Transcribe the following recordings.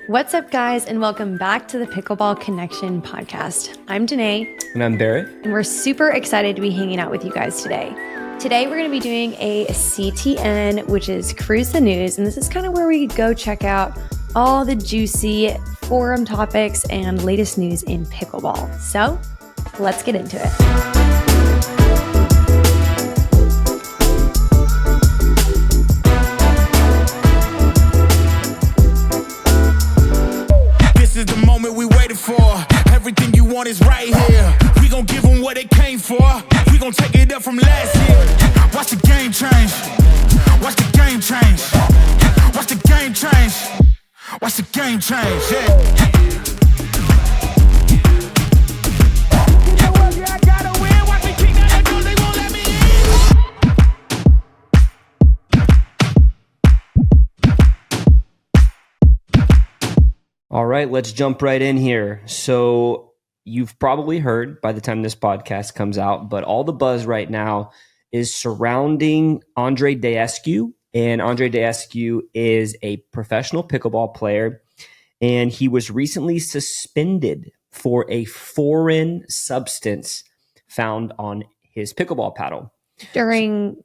What's up, guys, and welcome back to the Pickleball Connection podcast. I'm Danea. And I'm Barrett. And we're super excited to be hanging out with you guys today. Today, we're going to be doing a CTN, which is Cruise the News. And this is kind of where we go check out all the juicy forum topics and latest news in pickleball. So let's get into it. This is the moment we waited for. Everything you want is right here. We gon' give them what they came for. We gon' take it up from last year. Watch the game change. Watch the game change. Watch the game change. Watch the game change. Yeah. All right, let's jump right in here. So you've probably heard by the time this podcast comes out, but all the buzz right now is surrounding Andrei Daescu. And Andrei Daescu is a professional pickleball player, and he was recently suspended for a foreign substance found on his pickleball paddle. During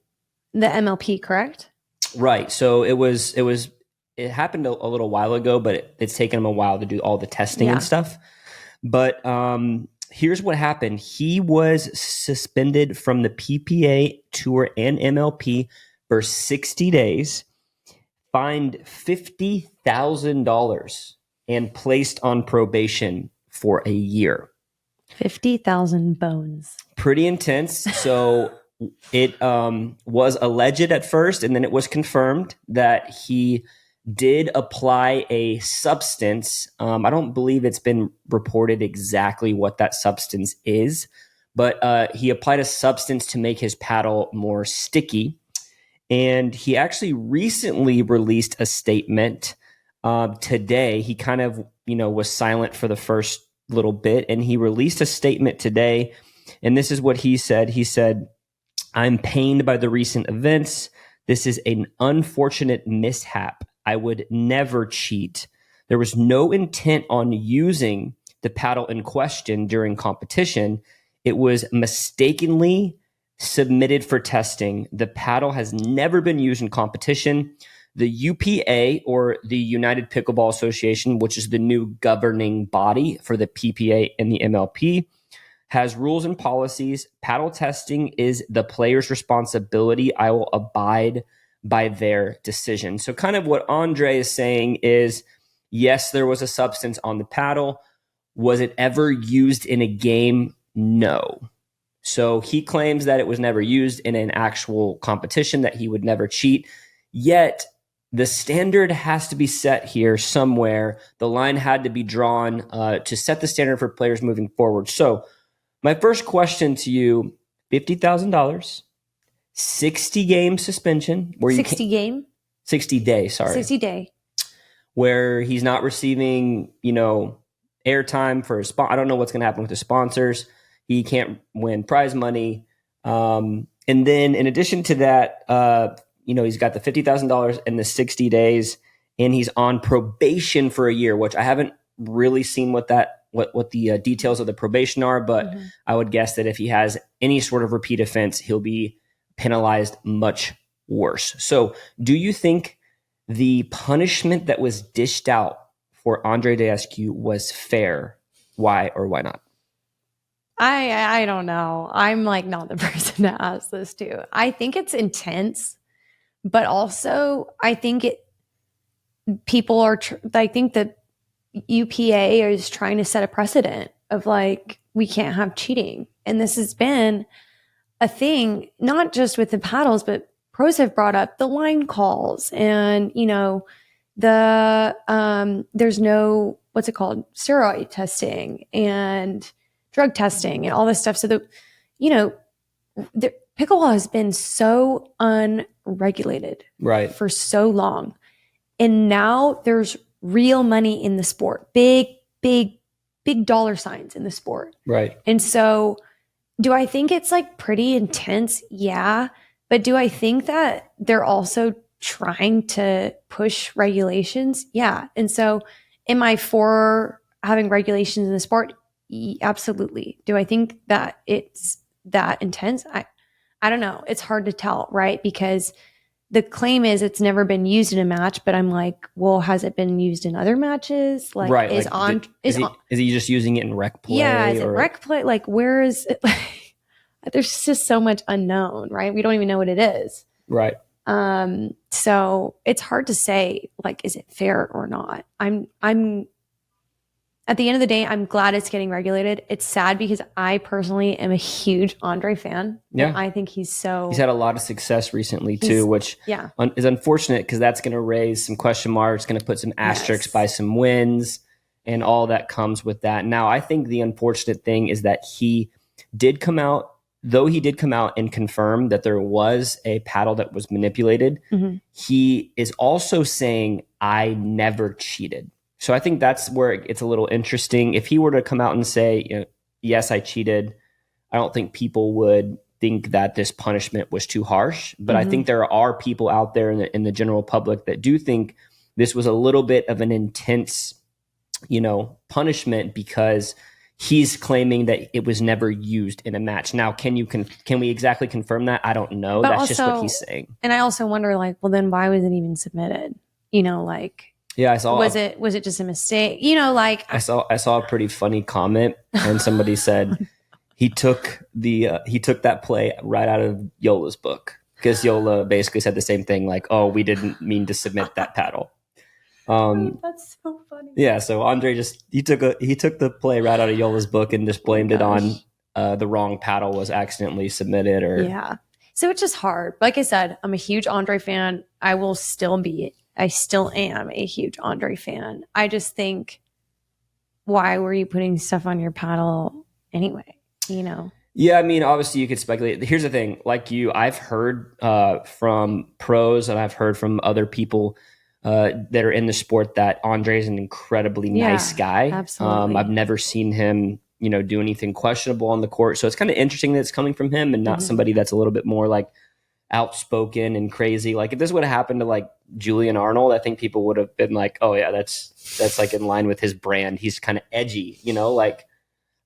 the MLP, correct? Right. So it happened a little while ago, but it's taken him a while to do all the testing and stuff. But here's what happened. He was suspended from the PPA Tour and MLP for 60 days, fined $50,000, and placed on probation for a year. 50,000 bones. Pretty intense. So it was alleged at first, and then it was confirmed that he did apply a substance. I don't believe it's been reported exactly what that substance is, but he applied a substance to make his paddle more sticky. And he actually recently released a statement today. He kind of, was silent for the first little bit, and he released a statement today. And this is what he said. He said, "I'm pained by the recent events. This is an unfortunate mishap. I would never cheat. There was no intent on using the paddle in question during competition. It was mistakenly submitted for testing. The paddle has never been used in competition. The UPA, or the United Pickleball Association, which is the new governing body for the PPA and the MLP, has rules and policies. Paddle testing is the player's responsibility. I will abide by their decision." So kind of what Andrei is saying is, yes, there was a substance on the paddle. Was it ever used in a game? No. So he claims that it was never used in an actual competition, that he would never cheat. Yet the standard has to be set here somewhere. The line had to be drawn to set the standard for players moving forward. So my first question to you, $50,000. 60 game suspension. 60 game? 60 day, sorry. 60 day. Where he's not receiving, airtime for his I don't know what's going to happen with his sponsors. He can't win prize money. And then in addition to that, he's got the $50,000 and the 60 days, and he's on probation for a year, which I haven't really seen what the details of the probation are, but I would guess that if he has any sort of repeat offense, he'll be penalized much worse. So do you think the punishment that was dished out for Andrei Daescu was fair? Why or why not? I don't know. I'm not the person to ask this to. I think it's intense, but also I think I think that UPA is trying to set a precedent of we can't have cheating. And this has been a thing, not just with the paddles, but pros have brought up the line calls and, there's no, what's it called? Steroid testing and drug testing and all this stuff. So the pickleball has been so unregulated for so long. And now there's real money in the sport, big dollar signs in the sport. Right. And so do I think it's pretty intense? Yeah. But do I think that they're also trying to push regulations? Yeah. And so Am I for having regulations in the sport? Absolutely. Do I think that it's that intense? I don't know. It's hard to tell, right? Because the claim is it's never been used in a match, but I'm like, well, has it been used in other matches? Like, right. is he just using it in rec play? Yeah, is it rec play? Like, where is it? There's just so much unknown, right? We don't even know what it is. Right. So it's hard to say, like, is it fair or not? I'm at the end of the day, I'm glad it's getting regulated. It's sad because I personally am a huge Andrei fan. Yeah. I think he's had a lot of success recently too, which is unfortunate because that's going to raise some question marks, going to put some asterisks by some wins and all that comes with that. Now, I think the unfortunate thing is that he did come out and confirm that there was a paddle that was manipulated. Mm-hmm. He is also saying, I never cheated. So I think that's where it's a little interesting. If he were to come out and say, yes, I cheated, I don't think people would think that this punishment was too harsh. But I think there are people out there in the general public that do think this was a little bit of an intense, punishment because he's claiming that it was never used in a match. Now, can we exactly confirm that? I don't know. But that's just what he's saying. And I also wonder, like, well, then why was it even submitted? Yeah, I saw. Was it just a mistake? I saw a pretty funny comment, and somebody said he took that play right out of Yola's book because Yola basically said the same thing, like, "Oh, we didn't mean to submit that paddle." That's so funny. Yeah, so Andrei he took the play right out of Yola's book and just blamed it on the wrong paddle was accidentally submitted, or So it's just hard. Like I said, I'm a huge Andrei fan. I still am a huge Andrei fan. I just think, why were you putting stuff on your paddle anyway? Yeah, I mean, obviously you could speculate. Here's the thing, like I've heard from pros and I've heard from other people that are in the sport that Andrei is an incredibly nice guy. Absolutely. I've never seen him, do anything questionable on the court. So it's kind of interesting that it's coming from him and not somebody that's a little bit more like outspoken and crazy. Like if this would have happened to like Julian Arnold, I think people would have been like, oh yeah, that's like in line with his brand. He's kind of edgy, like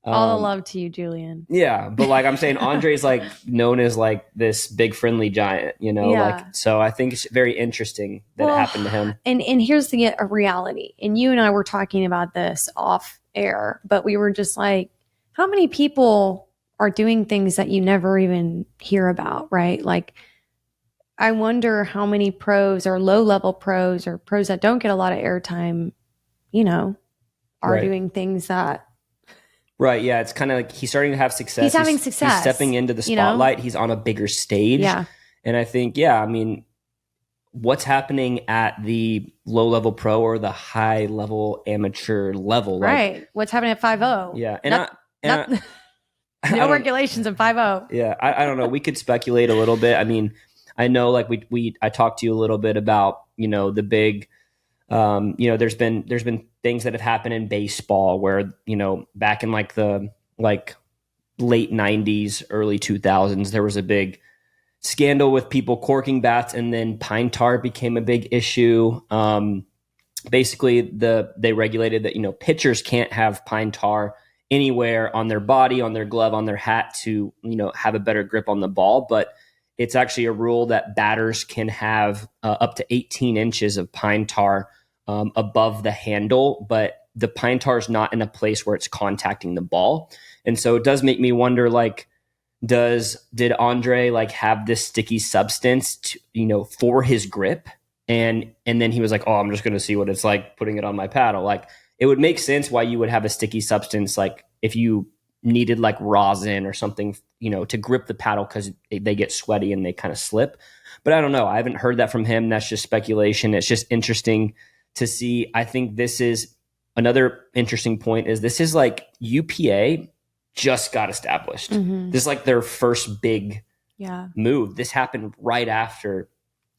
all the love to you, Julian. Yeah. But like I'm saying, Andrei's like known as like this big friendly giant, like, so I think it's very interesting that it happened to him. And here's the reality. And you and I were talking about this off air, but we were just like, how many people are doing things that you never even hear about, right? Like, I wonder how many pros or low-level pros or pros that don't get a lot of airtime, are doing things that... Right, yeah. It's kind of like he's starting to have success. He's having success. He's stepping into the spotlight. He's on a bigger stage. Yeah. And I think, what's happening at the low-level pro or the high-level amateur level? Right. What's happening at 5-0? Yeah. No regulations in 5-0. Yeah, I don't know. We could speculate a little bit. I mean, I know, like I talked to you a little bit about, the big, there's been things that have happened in baseball where, back in like the late 90s, early 2000s, there was a big scandal with people corking bats, and then pine tar became a big issue. Basically, they regulated that, pitchers can't have pine tar anywhere on their body, on their glove, on their hat to, have a better grip on the ball. But it's actually a rule that batters can have up to 18 inches of pine tar above the handle, but the pine tar is not in a place where it's contacting the ball. And so it does make me wonder, like, did Andrei like have this sticky substance to, for his grip? And then he was like, oh, I'm just going to see what it's like putting it on my paddle. Like, it would make sense why you would have a sticky substance, like if you needed like rosin or something, to grip the paddle because they get sweaty and they kind of slip. But I don't know. I haven't heard that from him. That's just speculation. It's just interesting to see. I think this is another interesting point is this is like UPA just got established. Mm-hmm. This is like their first big move. This happened right after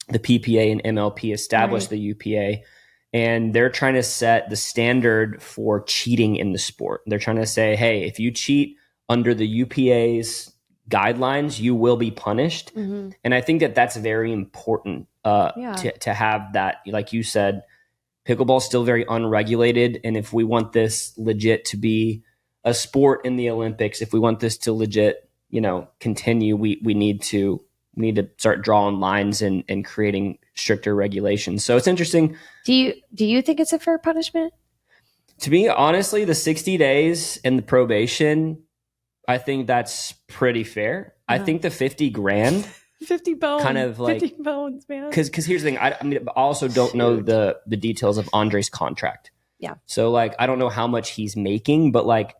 the PPA and MLP established the UPA. And they're trying to set the standard for cheating in the sport. They're trying to say, hey, if you cheat under the UPA's guidelines, you will be punished. And I think that that's very important to have that. Like you said, pickleball is still very unregulated. And if we want this legit to be a sport in the Olympics, if we want this to legit, continue, we need to start drawing lines and creating stricter regulations. So it's interesting. Do you think it's a fair punishment? To me, honestly, the 60 days and the probation, I think that's pretty fair. I think the 50 grand 50 bones. kind of like 50 bones, man. Because here's the thing. I also don't know the details of Andrei's contract. Yeah. So I don't know how much he's making, but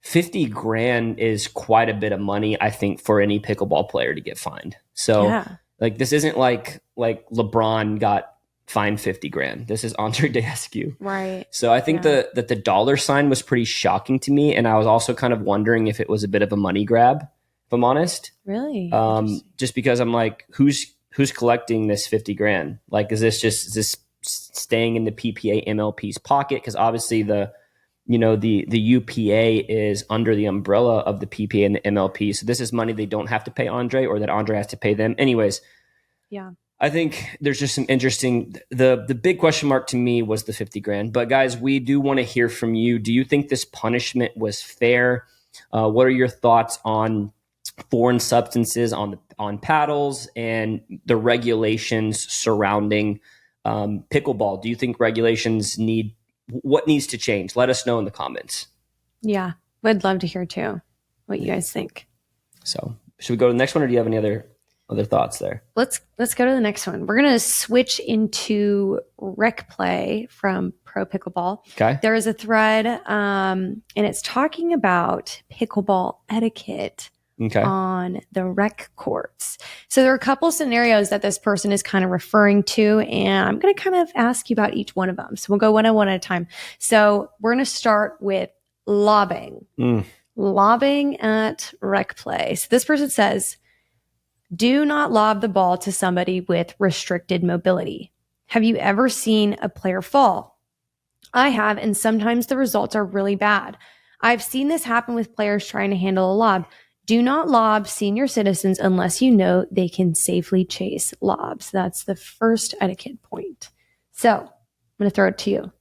50 grand is quite a bit of money, I think, for any pickleball player to get fined. So this isn't like LeBron got fined 50 grand. This is Andrei Daescu. Right. So I think that the dollar sign was pretty shocking to me. And I was also kind of wondering if it was a bit of a money grab, if I'm honest. Really? Just because I'm like, who's collecting this 50 grand? Is this staying in the PPA MLP's pocket? Because obviously the UPA is under the umbrella of the PPA and the MLP. So this is money they don't have to pay Andrei, or that Andrei has to pay them. Anyways. Yeah. I think there's just some interesting, the big question mark to me was the 50 grand. But guys, we do want to hear from you. Do you think this punishment was fair? What are your thoughts on foreign substances on paddles and the regulations surrounding pickleball? Do you think regulations what needs to change? Let us know in the comments. Yeah, would love to hear too what you guys think. So should we go to the next one, or do you have any other thoughts there? Let's go to the next one. We're going to switch into rec play from Pro Pickleball. Okay. There is a thread, and it's talking about pickleball etiquette on the rec courts. So there are a couple scenarios that this person is kind of referring to, and I'm going to kind of ask you about each one of them. So we'll go one at a time. So we're going to start with lobbing. Lobbing at rec play. So this person says, do not lob the ball to somebody with restricted mobility. Have you ever seen a player fall? I have, and sometimes the results are really bad. I've seen this happen with players trying to handle a lob. Do not lob senior citizens unless you know they can safely chase lobs. That's the first etiquette point. So I'm going to throw it to you.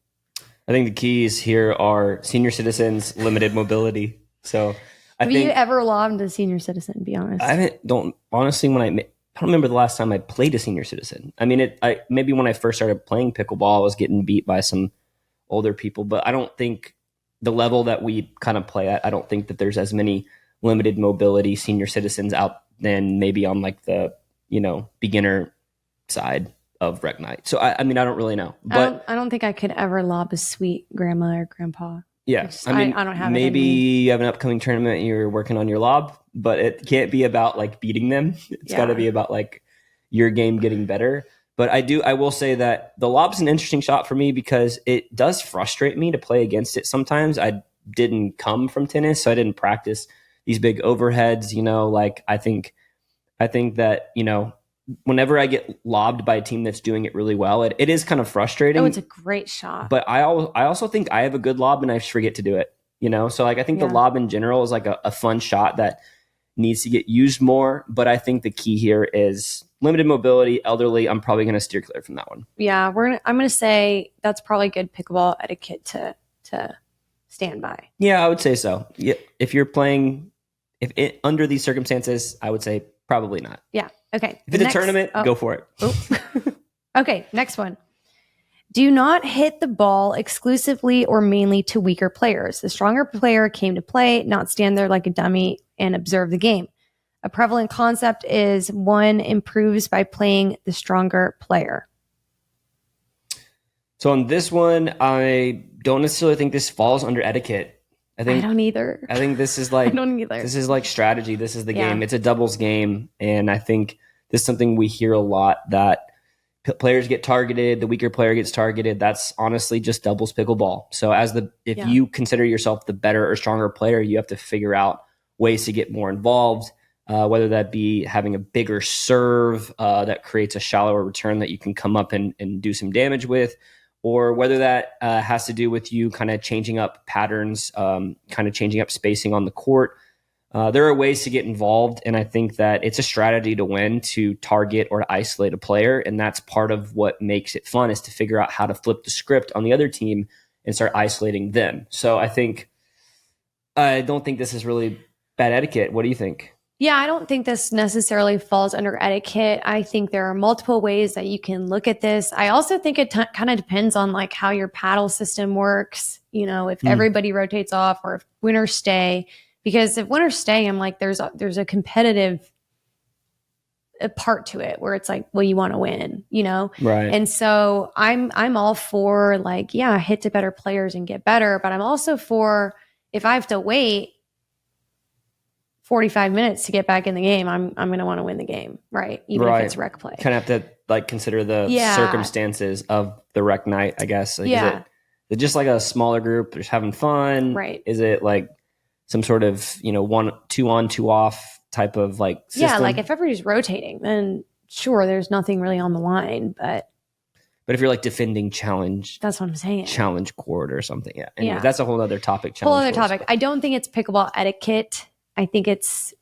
I think the keys here are senior citizens, limited mobility. So have you ever lobbed a senior citizen? Be honest. I don't remember the last time I played a senior citizen. I mean, maybe when I first started playing pickleball, I was getting beat by some older people, but I don't think the level that we kind of play at, I don't think that there's as many limited mobility senior citizens out than maybe on the beginner side of rec night. So I mean, I don't really know, but I don't think I could ever lob a sweet grandma or grandpa. Yeah, I mean, I don't have maybe you have an upcoming tournament and you're working on your lob, but it can't be about beating them. It's got to be about your game getting better. But I will say that the lob's an interesting shot for me because it does frustrate me to play against it sometimes. I didn't come from tennis, so I didn't practice these big overheads. I think that whenever I get lobbed by a team that's doing it really well, it is kind of frustrating. Oh, it's a great shot. But I also think I have a good lob and I just forget to do it, So I think the lob in general is a fun shot that needs to get used more. But I think the key here is limited mobility, elderly. I'm probably going to steer clear from that one. Yeah, I'm going to say that's probably good pickleball etiquette to stand by. Yeah, I would say so. Yeah, if you're playing, under these circumstances, I would say probably not. Yeah. Okay. If it's a tournament, go for it. Oh. Okay. Next one. Do not hit the ball exclusively or mainly to weaker players. The stronger player came to play, not stand there like a dummy and observe the game. A prevalent concept is one improves by playing the stronger player. So on this one, I don't necessarily think this falls under etiquette. I don't either. I think this is I don't either. This is strategy. This is the game. It's a doubles game. And I think this is something we hear a lot, that players get targeted, the weaker player gets targeted. That's honestly just doubles pickleball. So if you consider yourself the better or stronger player, you have to figure out ways to get more involved, whether that be having a bigger serve that creates a shallower return that you can come up and do some damage with, or whether that has to do with you kind of changing up patterns, kind of changing up spacing on the court. there are ways to get involved, and I think that it's a strategy to win, to target or to isolate a player, and that's part of what makes it fun, is to figure out how to flip the script on the other team and start isolating them. So I don't think this is really bad etiquette. What do you think? Yeah, I don't think this necessarily falls under etiquette. I think there are multiple ways that you can look at this. I also think it kind of depends on like how your paddle system works. You know, if everybody rotates off or if winners stay. Because if winners stay, I'm like, there's a competitive part to it where it's like, well, you want to win, you know? Right. And so I'm all for like, yeah, hit to better players and get better. But I'm also for, if I have to wait 45 minutes to get back in the game, I'm going to want to win the game, right? Even if it's rec play. Kind of have to like consider the circumstances of the rec night, I guess. Like, is it just like a smaller group just having fun? Right. Is it like some sort of, you know, 2 on, 2 off type of like system? Yeah, like if everybody's rotating, then sure, there's nothing really on the line. But if you're like defending challenge, that's what I'm saying. Challenge court or something. Yeah. Anyway, that's a whole other topic. Whole other topic. I don't think it's pickleball etiquette. I think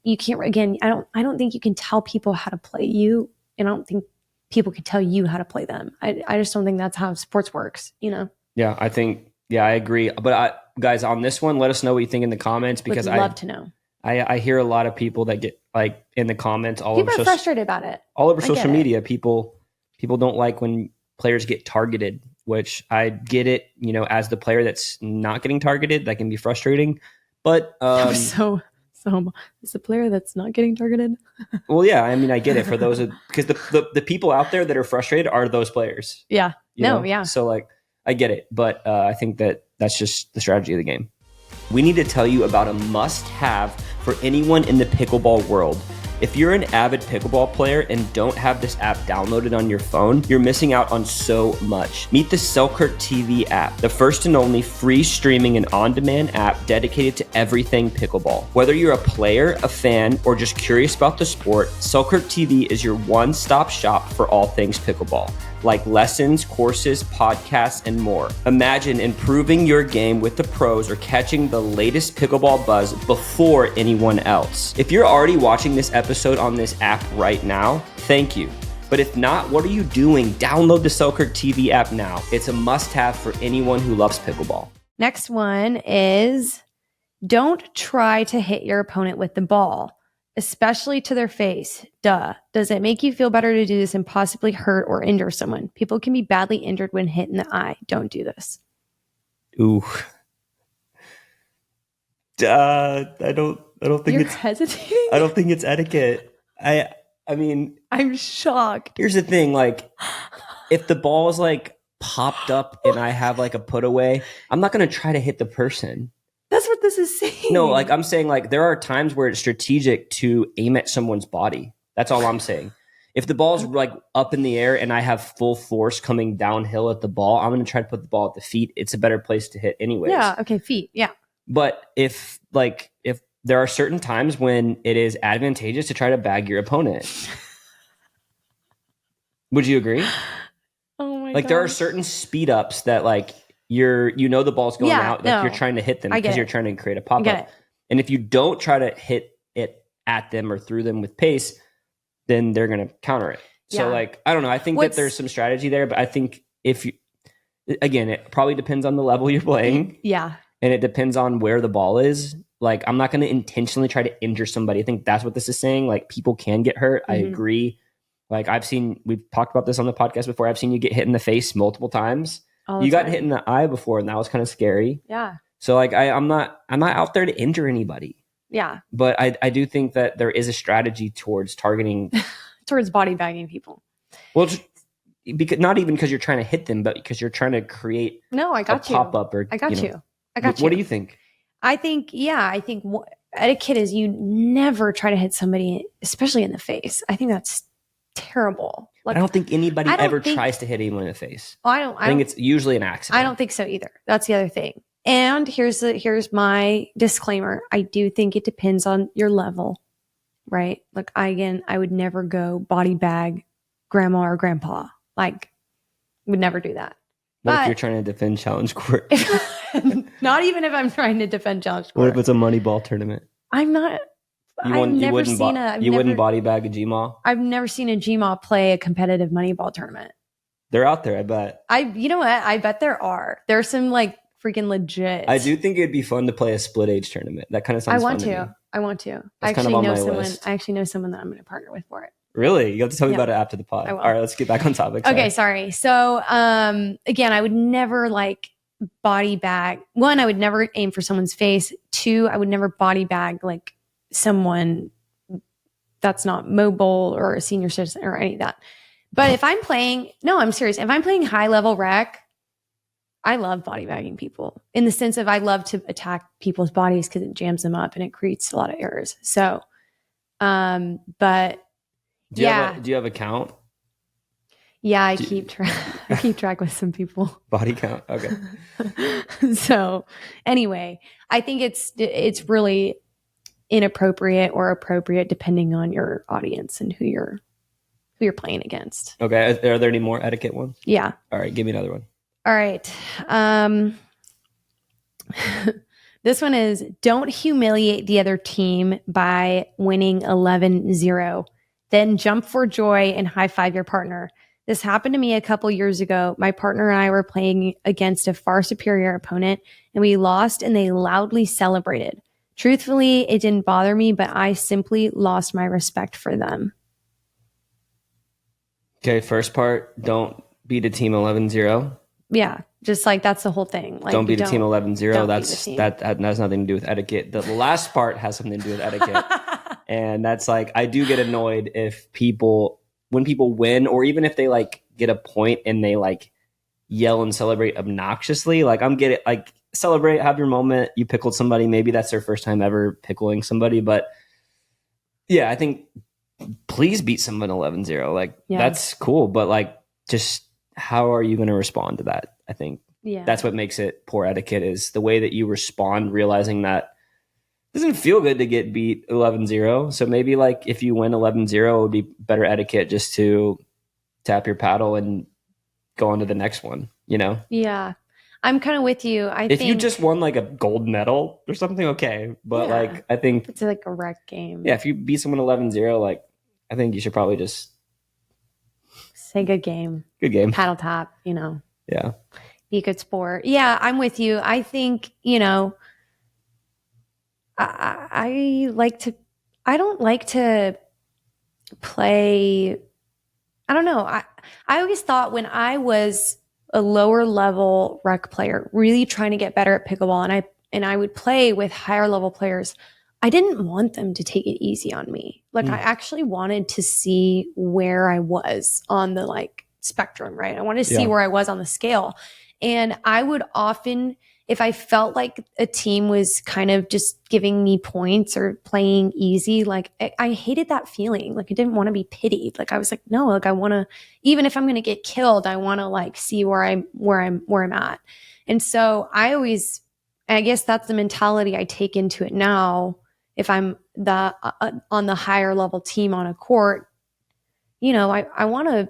you can't, again, I don't think you can tell people how to play you. And I don't think people can tell you how to play them. I just don't think that's how sports works, you know? Yeah, I agree. But guys, on this one, let us know what you think in the comments, because I'd love to know. I hear a lot of people that get like in the comments people are frustrated about it. All over social media. People don't like when players get targeted, which I get it, you know, as the player that's not getting targeted, that can be frustrating. But so it's the player that's not getting targeted. Well, yeah, I mean, I get it for those, because the people out there that are frustrated are those players. Yeah. Yeah. So like, I get it, but I think that's just the strategy of the game. We need to tell you about a must-have for anyone in the pickleball world. If you're an avid pickleball player and don't have this app downloaded on your phone, you're missing out on so much. Meet the Selkirk TV app, the first and only free streaming and on-demand app dedicated to everything pickleball. Whether you're a player, a fan, or just curious about the sport, Selkirk TV is your one-stop shop for all things pickleball, like lessons, courses, podcasts, and more. Imagine improving your game with the pros or catching the latest pickleball buzz before anyone else. If you're already watching this episode on this app right now, thank you. But if not, what are you doing? Download the Selkirk TV app now. It's a must-have for anyone who loves pickleball. Next one is, don't try to hit your opponent with the ball, especially to their face. Duh. Does it make you feel better to do this and possibly hurt or injure someone? People can be badly injured when hit in the eye. Don't do this. Ooh. I don't think You're hesitating? I don't think it's etiquette. I mean, I'm shocked. Here's the thing, like, if the ball is like popped up and I have like a put away, I'm not going to try to hit the person. That's what this is saying. No, like I'm saying, like there are times where it's strategic to aim at someone's body. That's all I'm saying. If the ball's like up in the air and I have full force coming downhill at the ball, I'm going to try to put the ball at the feet. It's a better place to hit anyways. Yeah, okay, feet, yeah. But if there are certain times when it is advantageous to try to bag your opponent. Would you agree? Oh my god. Like there are certain speed ups that like the ball's going out, like you're trying to hit them because you're trying to create a pop-up. And if you don't try to hit it at them or through them with pace, then they're going to counter it. So like, I don't know. I think that there's some strategy there, but I think again, it probably depends on the level you're playing. Yeah. And it depends on where the ball is. Like, I'm not going to intentionally try to injure somebody. I think that's what this is saying. Like, people can get hurt. I agree. Like, we've talked about this on the podcast before. I've seen you get hit in the face multiple times. You got hit in the eye before, and that was kind of scary. Yeah. So like, I'm not out there to injure anybody. Yeah. But I do think that there is a strategy towards targeting. Towards body bagging people. Well, because not even because you're trying to hit them, but because you're trying to create I got you. pop up or I got you. What do you think? I think etiquette is you never try to hit somebody, especially in the face. I think that's terrible. Like, I don't think anybody ever tries to hit anyone in the face. I think it's usually an accident. I don't think so either. That's the other thing. And here's my disclaimer. I do think it depends on your level, right? Like I would never go body bag grandma or grandpa. Like, would never do that. What if you're trying to defend challenge court? Not even if I'm trying to defend challenge court. What if it's a money ball tournament? I'm not. You wouldn't body bag a GMA? I've never seen a GMA play a competitive Moneyball tournament. They're out there, I bet. You know what? I bet there are. There's some like freaking legit. I do think it'd be fun to play a split age tournament. That kind of sounds fun to me. I want to. I actually know someone that I'm going to partner with for it. Really? You have to tell me about it after the pod. All right, let's get back on topic. Okay, sorry. So, again, I would never like body bag. One, I would never aim for someone's face. Two, I would never body bag like someone that's not mobile or a senior citizen or any of that. But if I'm playing, no, I'm serious. If I'm playing high level rec, I love body bagging people in the sense of I love to attack people's bodies because it jams them up and it creates a lot of errors. So, but do you have a count? Yeah, I keep track with some people. Body count. Okay. So anyway, I think it's really inappropriate or appropriate depending on your audience and who you're playing against. Okay. Are there any more etiquette ones? Yeah. All right. Give me another one. All right. This one is don't humiliate the other team by winning 11-0. Then jump for joy and high five your partner. This happened to me a couple years ago. My partner and I were playing against a far superior opponent and we lost and they loudly celebrated. Truthfully, it didn't bother me, but I simply lost my respect for them. Okay, first part, don't beat a team 11-0. Yeah, just like that's the whole thing. Like, don't beat a team 11-0. That has nothing to do with etiquette. The last part has something to do with etiquette. And that's like, I do get annoyed when people win, or even if they like get a point and they like yell and celebrate obnoxiously. Like celebrate, have your moment. You pickled somebody. Maybe that's their first time ever pickling somebody. But yeah, I think please beat someone 11-0. Like that's cool. But like, just how are you going to respond to that? I think that's what makes it poor etiquette, is the way that you respond, realizing that it doesn't feel good to get beat 11-0. So maybe like if you win 11-0, it would be better etiquette just to tap your paddle and go on to the next one, you know? Yeah. I'm kind of with you. If you just won like a gold medal or something, okay. But like, I think it's like a rec game. Yeah. If you beat someone 11-0, like I think you should probably just say good game. Good game. Paddle tap, you know. Yeah. Be a good sport. Yeah, I'm with you. I think, you know, I don't like to play. I don't know. I always thought when I was a lower level rec player, really trying to get better at pickleball, and I would play with higher level players, I didn't want them to take it easy on me. Like I actually wanted to see where I was on the like spectrum, right? I wanted to see where I was on the scale. And I would often, if I felt like a team was kind of just giving me points or playing easy, like I hated that feeling. Like I didn't want to be pitied. Like I was like, no, like I want to, even if I'm going to get killed, I want to like see where I'm at. And so I guess that's the mentality I take into it now. If I'm on the higher level team on a court, you know, I want to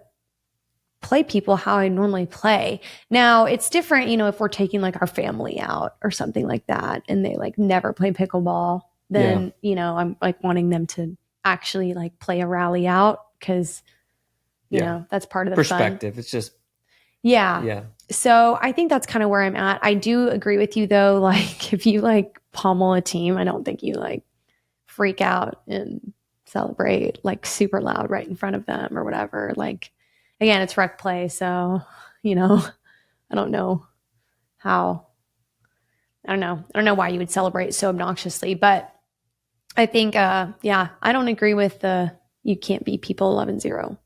play people how I normally play. Now it's different, you know, if we're taking like our family out or something like that and they like never play pickleball, then, you know, I'm like wanting them to actually like play a rally out because, you know, that's part of the perspective. Fun. It's just, yeah. So I think that's kind of where I'm at. I do agree with you though. Like if you like pummel a team, I don't think you like freak out and celebrate like super loud right in front of them or whatever. Like, again, it's rec play, so, you know, I don't know why you would celebrate so obnoxiously, but I think, I don't agree with you can't beat people 11-0.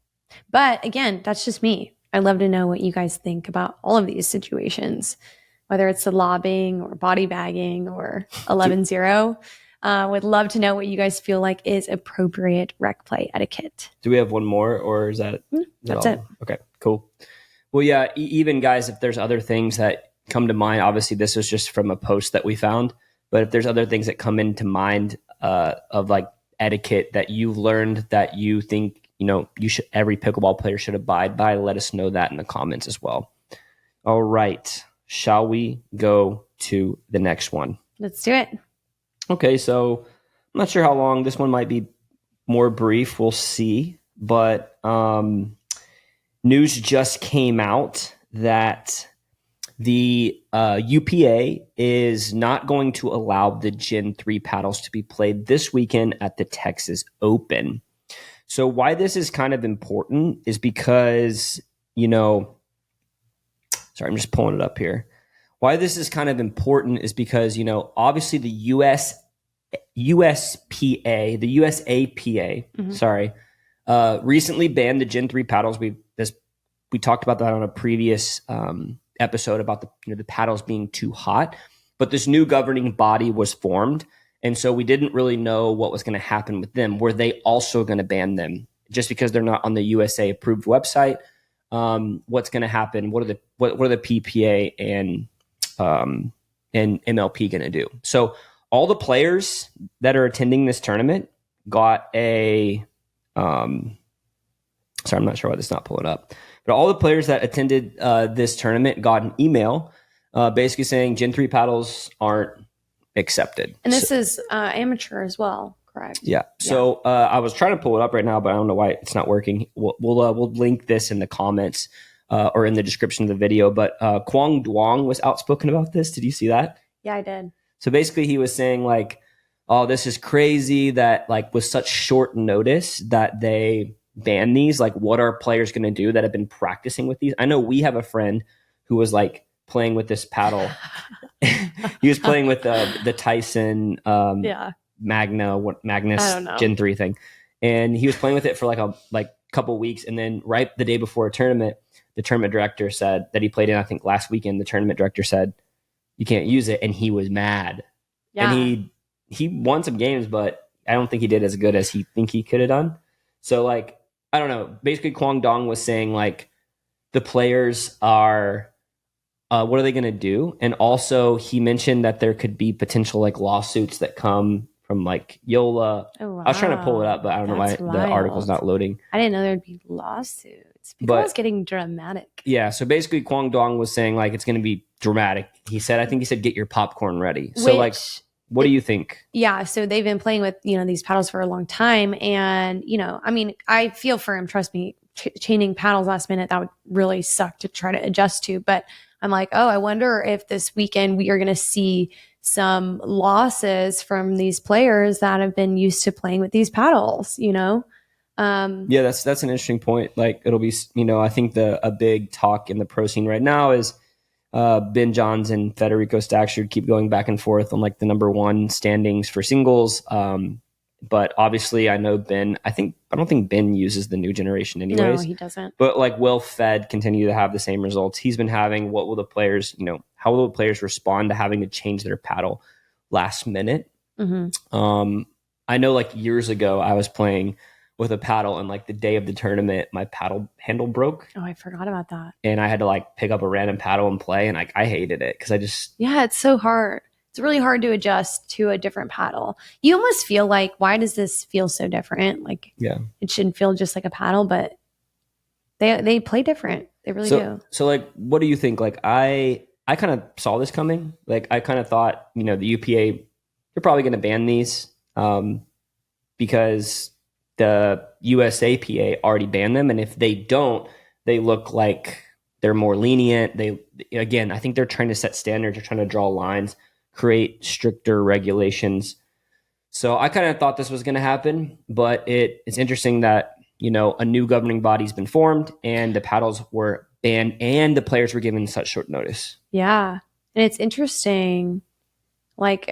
But again, that's just me. I'd love to know what you guys think about all of these situations, whether it's the lobbing or body bagging or 11-0. Would love to know what you guys feel like is appropriate rec play etiquette. Do we have one more, or is that that's it? Okay, cool. Well, yeah, even guys, if there's other things that come to mind, obviously this was just from a post that we found, but if there's other things that come into mind of like etiquette that you've learned that you think, you know, every pickleball player should abide by, let us know that in the comments as well. All right, shall we go to the next one? Let's do it. Okay, so I'm not sure how long. This one might be more brief. We'll see. But news just came out that the UPA is not going to allow the Gen 3 paddles to be played this weekend at the Texas Open. So why this is kind of important is because, sorry, I'm just pulling it up here. Why this is kind of important is because, obviously the USPA, the USAPA, recently banned the Gen 3 paddles. We talked about that on a previous episode about the paddles being too hot, but this new governing body was formed, and so we didn't really know what was going to happen with them. Were they also going to ban them just because they're not on the USA approved website? What's going to happen? What are the PPA and MLP going to do? So all the players that are attending this tournament got a sorry, I'm not sure why this is not pulling up. But all the players that attended this tournament got an email basically saying Gen 3 paddles aren't accepted. And this is amateur as well, correct? Yeah. So I was trying to pull it up right now, but I don't know why it's not working. We'll link this in the comments or in the description of the video. But Quang Duong was outspoken about this. Did you see that? Yeah, I did. So basically he was saying like, oh, this is crazy that like with such short notice that they ban these. Like, what are players going to do that have been practicing with these? I know we have a friend who was like playing with this paddle. He was playing with the Tyson Magnus Gen 3 thing, and he was playing with it for like a couple weeks, and then right the day before a tournament, the tournament director said that he played in, I think last weekend, the tournament director said you can't use it, and he was mad. Yeah. And he won some games, but I don't think he did as good as he think he could have done. So like, I don't know. Basically, Quang Dong was saying like the players are, what are they going to do? And also he mentioned that there could be potential like lawsuits that come from like Yola. Oh, wow. I was trying to pull it up, but I don't know why the article's not loading. I didn't know there'd be lawsuits. Pickleball's getting dramatic. Yeah. So basically Quang Dong was saying like it's going to be dramatic. He said, get your popcorn ready. So like, what do you think? Yeah, so they've been playing with, these paddles for a long time. And, I feel for him. Trust me, chaining paddles last minute, that would really suck to try to adjust to. But I'm like, oh, I wonder if this weekend we are going to see some losses from these players that have been used to playing with these paddles, Yeah, that's an interesting point. Like it'll be, I think a big talk in the pro scene right now is Ben Johns and Federico Staksrud keep going back and forth on like the number one standings for singles. But obviously I know Ben, I don't think Ben uses the new generation anyways. No, he doesn't. But like, will Fed continue to have the same results he's been having? What will the players, how will the players respond to having to change their paddle last minute? Mm-hmm. I know like years ago I was playing with a paddle, and like the day of the tournament, my paddle handle broke. Oh, I forgot about that. And I had to like pick up a random paddle and play, and like I hated it because it's so hard. It's really hard to adjust to a different paddle. You almost feel like, why does this feel so different? Like, it shouldn't feel just like a paddle, but they play different. They really do. So like, what do you think? Like, I kind of saw this coming. Like, I kind of thought, the UPA, they're probably going to ban these because the USAPA already banned them, and if they don't, they look like they're more lenient. I think they're trying to set standards. They're trying to draw lines, create stricter regulations. So I kind of thought this was going to happen, but it's interesting that a new governing body's been formed, and the paddles were banned, and the players were given such short notice. Yeah, and it's interesting. Like,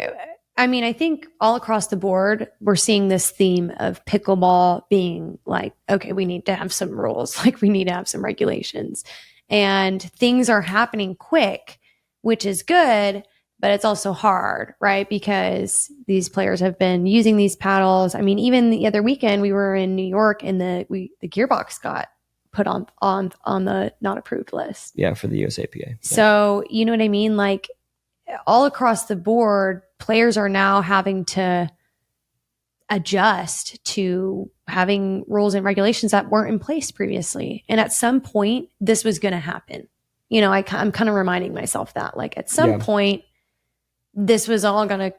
I think all across the board, we're seeing this theme of pickleball being like, okay, we need to have some rules. Like, we need to have some regulations. And things are happening quick, which is good, but it's also hard, right? Because these players have been using these paddles. Even the other weekend, we were in New York, and the gearbox got put on the not approved list. Yeah, for the USAPA. Yeah. So, you know what I mean? Like, all across the board, players are now having to adjust to having rules and regulations that weren't in place previously. And at some point, this was going to happen. I'm kind of reminding myself that, like, at some point, this was all going to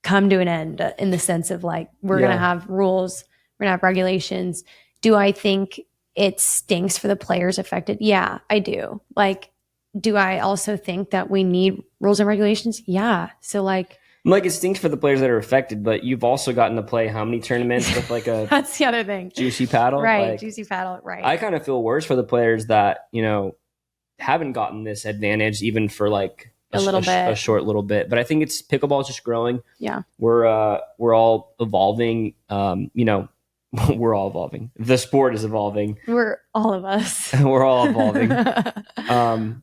come to an end in the sense of like, we're going to have rules, we're going to have regulations. Do I think it stinks for the players affected? Yeah, I do. Like, do I also think that we need rules and regulations? Yeah. So like it stinks for the players that are affected, but you've also gotten to play how many tournaments with like a that's the other thing. Juicy paddle? Right. Like, juicy paddle. Right. I kind of feel worse for the players that, haven't gotten this advantage even for like a short little bit. But I think pickleball is just growing. Yeah. We're all evolving. We're all evolving. The sport is evolving. We're all of us. We're all evolving.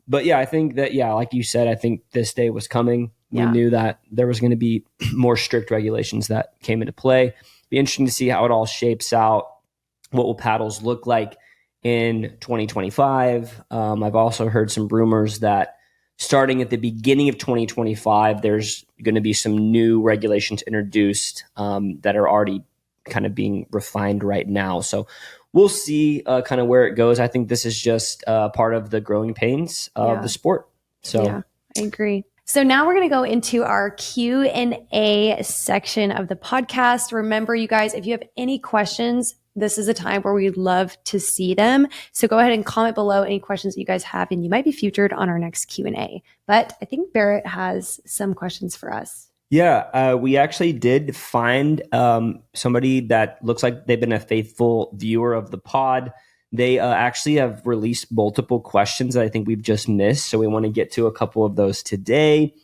But yeah, I think that, like you said, I think this day was coming. We knew that there was going to be more strict regulations that came into play. Be interesting to see how it all shapes out. What will paddles look like in 2025? I've also heard some rumors that starting at the beginning of 2025, there's going to be some new regulations introduced that are already kind of being refined right now. So we'll see kind of where it goes. I think this is just part of the growing pains of the sport. So yeah, I agree. So now we're going to go into our Q&A section of the podcast. Remember, you guys, if you have any questions, this is a time where we'd love to see them. So go ahead and comment below any questions that you guys have, and you might be featured on our next Q&A. But I think Barrett has some questions for us. Yeah, we actually did find somebody that looks like they've been a faithful viewer of the pod. They actually have released multiple questions that I think we've just missed. So we want to get to a couple of those today,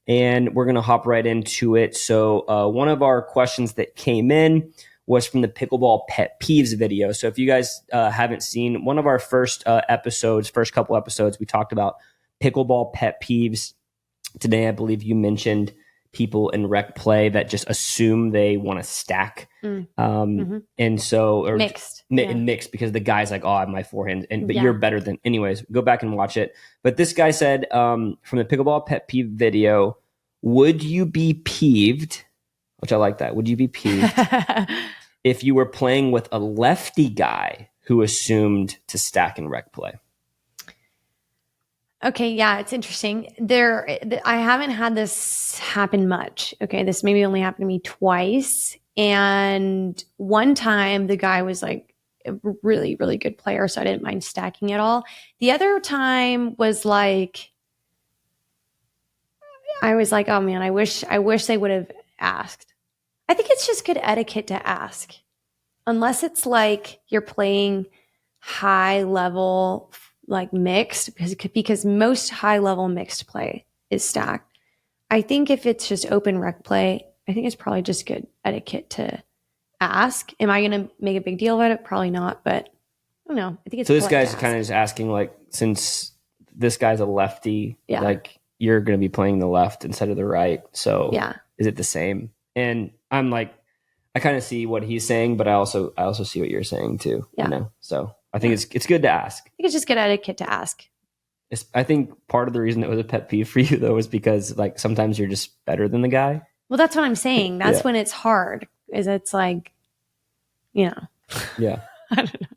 and we're going to hop right into it. So one of our questions that came in was from the Pickleball Pet Peeves video. So if you guys haven't seen one of our first couple episodes, we talked about pickleball pet peeves. Today, I believe you mentioned people in rec play that just assume they want to stack. And so, or mixed because the guy's like, oh, I have my forehand, but you're better than, anyways, go back and watch it. But this guy said, from the Pickleball Pet Peeve video, would you be peeved? Which I like that. Would you be peeved if you were playing with a lefty guy who assumed to stack in rec play? Okay, yeah, it's interesting. I haven't had this happen much. Okay, this maybe only happened to me twice. And one time the guy was like a really, really good player, so I didn't mind stacking at all. The other time was like, I was like, oh man, I wish they would have asked. I think it's just good etiquette to ask. Unless it's like you're playing high level, like mixed, because most high level mixed play is stacked. I think if it's just open rec play, I think it's probably just good etiquette to ask. Am I going to make a big deal about it? Probably not, but I don't know. I think it's so. This guy's kind of just asking, like, since this guy's a lefty, like you're going to be playing the left instead of the right. So is it the same? And I'm like, I kind of see what he's saying, but I also see what you're saying too. Yeah. So I think it's good to ask. I think it's just good etiquette to ask. I think part of the reason it was a pet peeve for you though is because like sometimes you're just better than the guy. Well, that's what I'm saying. That's when it's hard. Is it's like, Yeah. I don't know.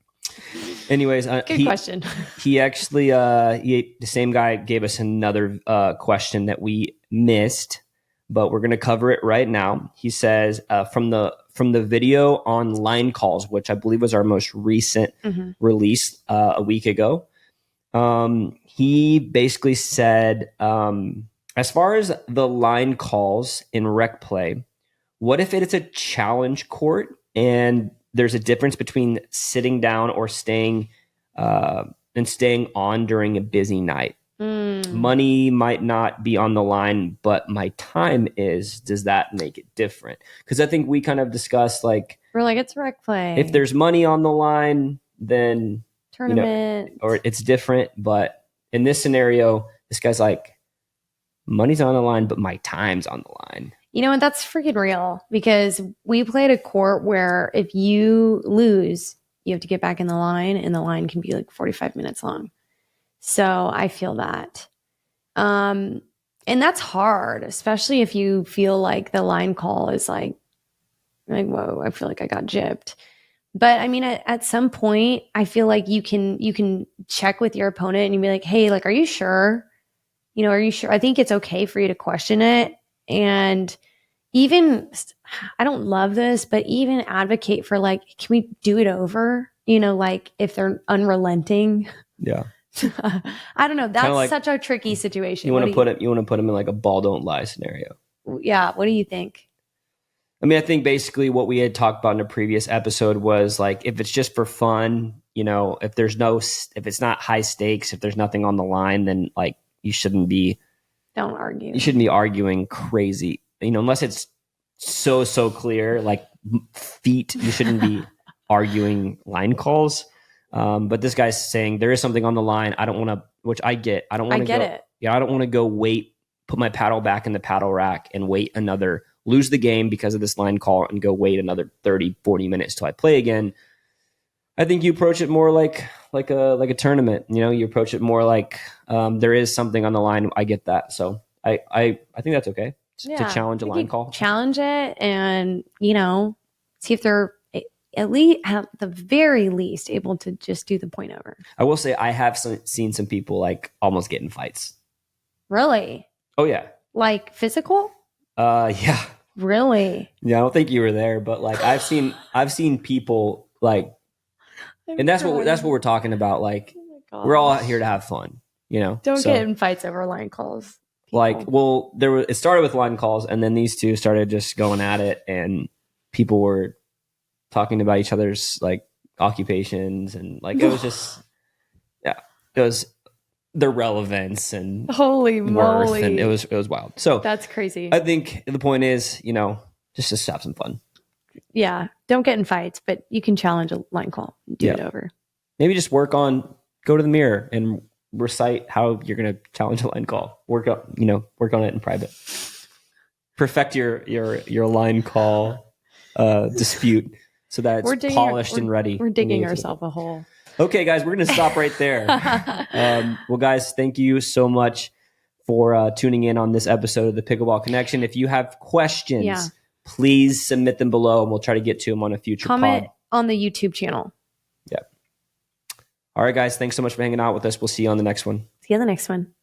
Anyways, good question. He actually, the same guy gave us another question that we missed, but we're going to cover it right now. He says from the video on line calls, which I believe was our most recent release a week ago. He basically said, as far as the line calls in rec play, what if it's a challenge court and there's a difference between sitting down or staying on during a busy night? Money might not be on the line, but my time is. Does that make it different? Because I think we kind of discussed like we're like it's rec play. If there's money on the line, then tournament or it's different. But in this scenario, this guy's like, money's on the line, but my time's on the line. You know what? That's freaking real because we played a court where if you lose, you have to get back in the line, and the line can be like 45 minutes long. So I feel that. And that's hard, especially if you feel like the line call is like, whoa, I feel like I got gypped. But I mean, at some point, I feel like you can check with your opponent and you be like, hey, like, are you sure? Are you sure? I think it's okay for you to question it. And even, I don't love this, but even advocate for like, can we do it over? You know, like if they're unrelenting. Yeah. I don't know. That's like, such a tricky situation. You want to put him in like a ball don't lie scenario. Yeah. What do you think? I mean, I think basically what we had talked about in a previous episode was like, if it's just for fun, you know, if it's not high stakes, if there's nothing on the line, then like don't argue. You shouldn't be arguing crazy, you know, unless it's so clear, like feet, you shouldn't be arguing line calls. But this guy's saying there is something on the line. I don't want to, which I get. I don't want to get it. Yeah, I don't want to go put my paddle back in the paddle rack and lose the game because of this line call and go wait another 30, 40 minutes till I play again. I think you approach it more like a tournament. You know, you approach it more like there is something on the line. I get that. So I think that's okay to challenge a line call. Challenge it and, you know, see if they're at least at the very least able to just do the point over. I will say I have seen some people like almost get in fights. Really? Oh yeah. Like physical? Yeah. Really? Yeah, I don't think you were there, but like I've seen people like, and that's what we're talking about. Like we're all out here to have fun, you know. Don't get in fights over line calls. People. Like, well, it started with line calls, and then these two started just going at it, and people were talking about each other's like occupations, and like it was just, yeah, it was their relevance and holy moly, and it was wild. So that's crazy. I think the point is, you know, just have some fun. Yeah, don't get in fights, but you can challenge a line call, do it over. Maybe just go to the mirror and recite how you're going to challenge a line call. Work on it in private. Perfect your line call dispute so that it's polished and ready. We're digging ourselves a hole. Okay, guys, we're going to stop right there. Well, guys, thank you so much for tuning in on this episode of the Pickleball Connection. If you have questions, please submit them below, and we'll try to get to them on a future comment pod. On the YouTube channel. Yeah. All right, guys, thanks so much for hanging out with us. We'll see you on the next one. See you on the next one.